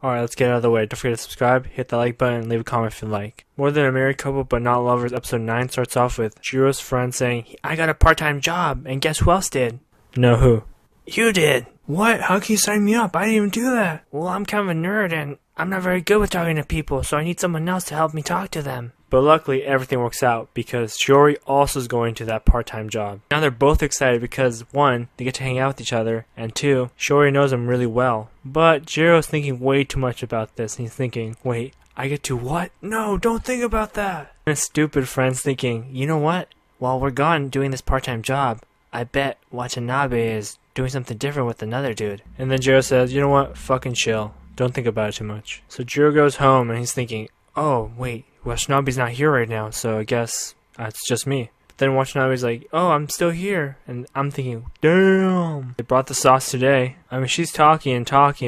Alright, let's get out of the way. Don't forget to subscribe, hit the like button, and leave a comment if you like. More Than a Married Couple But Not Lovers episode 9 starts off with Jiro's friend saying, I got a part-time job, and guess who else did? No, who? You did! What? How can you sign me up? I didn't even do that! Well, I'm kind of a nerd, and I'm not very good with talking to people, so I need someone else to help me talk to them. But luckily, everything works out because Shiori also is going to that part-time job. Now they're both excited because, 1, they get to hang out with each other, and 2, Shiori knows him really well. But Jiro's thinking way too much about this, and he's thinking, wait, I get to what? No, don't think about that! And his stupid friend's thinking, you know what? While we're gone doing this part-time job, I bet Watanabe is doing something different with another dude. And then Jiro says, you know what? Fucking chill. Don't think about it too much. So Jiro goes home, and he's thinking, oh, wait. Watanabe's not here right now, so I guess it's just me. But then Watanabe's like, oh, I'm still here. And I'm thinking, damn. They brought the sauce today. I mean, she's talking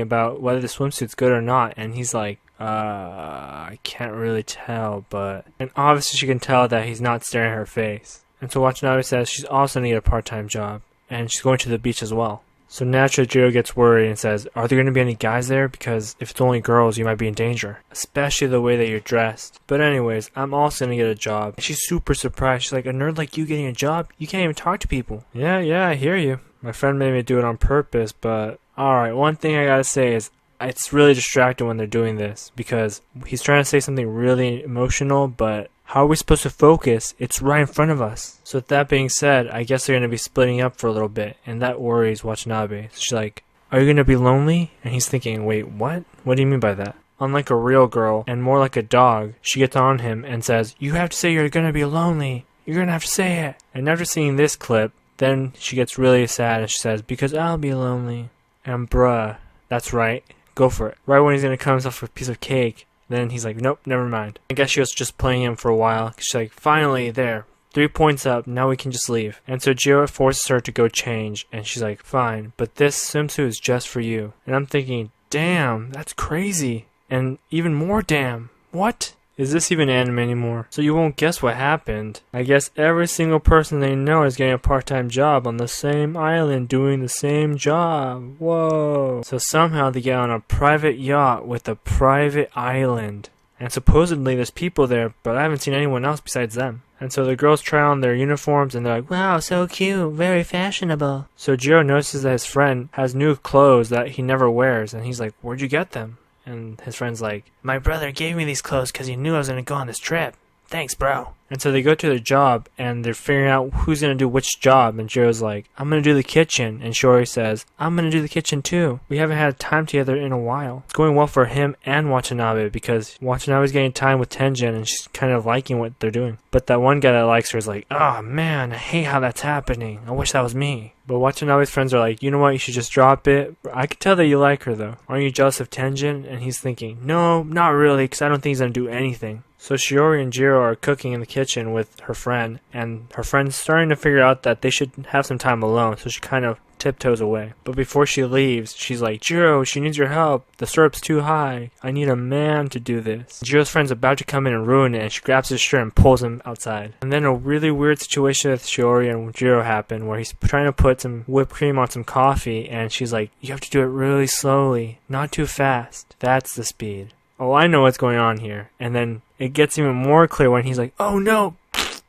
about whether the swimsuit's good or not. And he's like, I can't really tell, but... And obviously she can tell that he's not staring at her face. And so Watanabe says she's also going to get a part-time job. And she's going to the beach as well. So naturally Jiro gets worried and says, are there going to be any guys there? Because if it's only girls, you might be in danger. Especially the way that you're dressed. But anyways, I'm also going to get a job. And she's super surprised. She's like, a nerd like you getting a job? You can't even talk to people. Yeah, I hear you. My friend made me do it on purpose, but... Alright, one thing I gotta say is, it's really distracting when they're doing this. Because he's trying to say something really emotional, but... How are we supposed to focus? It's right in front of us. So with that being said, I guess they're going to be splitting up for a little bit, and that worries Watanabe. So she's like, are you going to be lonely? And he's thinking, wait, what? What do you mean by that? Unlike a real girl, and more like a dog, she gets on him and says, you have to say you're going to be lonely. You're going to have to say it. And after seeing this clip, then she gets really sad and she says, because I'll be lonely. And bruh, that's right. Go for it. Right when he's going to cut himself a piece of cake, then he's like, nope, never mind. I guess she was just playing him for a while. She's like, finally, there. 3 points up, now we can just leave. And so Jiro forces her to go change, and she's like, fine, but this swimsuit is just for you. And I'm thinking, damn, that's crazy. And even more damn. What? Is this even anime anymore? So you won't guess what happened. I guess every single person they know is getting a part-time job on the same island doing the same job. Whoa. So somehow they get on a private yacht with a private island. And supposedly there's people there, but I haven't seen anyone else besides them. And so the girls try on their uniforms and they're like, wow, so cute, very fashionable. So Jiro notices that his friend has new clothes that he never wears, and he's like, where'd you get them? And his friend's like, my brother gave me these clothes because he knew I was going to go on this trip. Thanks, bro. And so they go to their job, and they're figuring out who's going to do which job. And Jiro's like, I'm going to do the kitchen. And Shiori says, I'm going to do the kitchen too. We haven't had time together in a while. It's going well for him and Watanabe, because Watanabe's getting time with Tenjin, and she's kind of liking what they're doing. But that one guy that likes her is like, oh man, I hate how that's happening. I wish that was me. But Watanabe's friends are like, you know what, you should just drop it. I can tell that you like her though. Aren't you jealous of Tenjin? And he's thinking, no, not really, because I don't think he's going to do anything. So Shiori and Jiro are cooking in the kitchen with her friend, and her friend's starting to figure out that they should have some time alone, so she kind of tiptoes away. But before she leaves, she's like, Jiro, she needs your help. The syrup's too high. I need a man to do this. Jiro's friend's about to come in and ruin it, and she grabs his shirt and pulls him outside. And then a really weird situation with Shiori and Jiro happened, where he's trying to put some whipped cream on some coffee, and she's like, you have to do it really slowly, not too fast. That's the speed. Oh, I know what's going on here. And then it gets even more clear when he's like, oh no!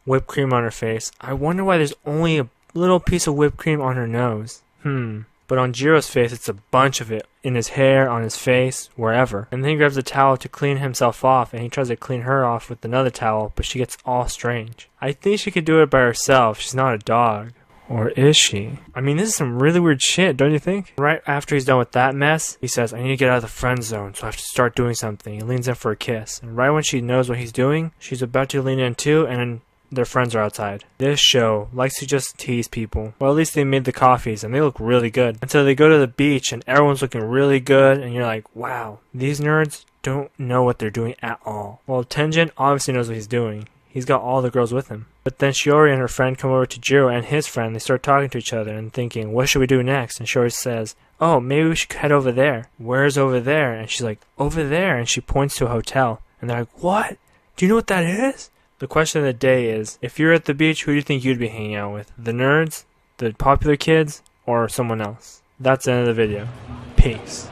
Whipped cream on her face. I wonder why there's only a little piece of whipped cream on her nose. But on Jiro's face, it's a bunch of it. In his hair, on his face, wherever. And then he grabs a towel to clean himself off, and he tries to clean her off with another towel, but she gets all strange. I think she could do it by herself. She's not a dog. Or is she? I mean, this is some really weird shit, don't you think? Right after he's done with that mess, he says, I need to get out of the friend zone, so I have to start doing something. He leans in for a kiss. And right when she knows what he's doing, she's about to lean in too, and then their friends are outside. This show likes to just tease people. Well, at least they made the coffees, and they look really good. And so they go to the beach, and everyone's looking really good, and you're like, wow, these nerds don't know what they're doing at all. Well, Tenjin obviously knows what he's doing. He's got all the girls with him. But then Shiori and her friend come over to Jiro and his friend. They start talking to each other and thinking, what should we do next? And Shiori says, oh, maybe we should head over there. Where's over there? And she's like, over there. And she points to a hotel. And they're like, what? Do you know what that is? The question of the day is, if you're at the beach, who do you think you'd be hanging out with? The nerds? The popular kids? Or someone else? That's the end of the video. Peace.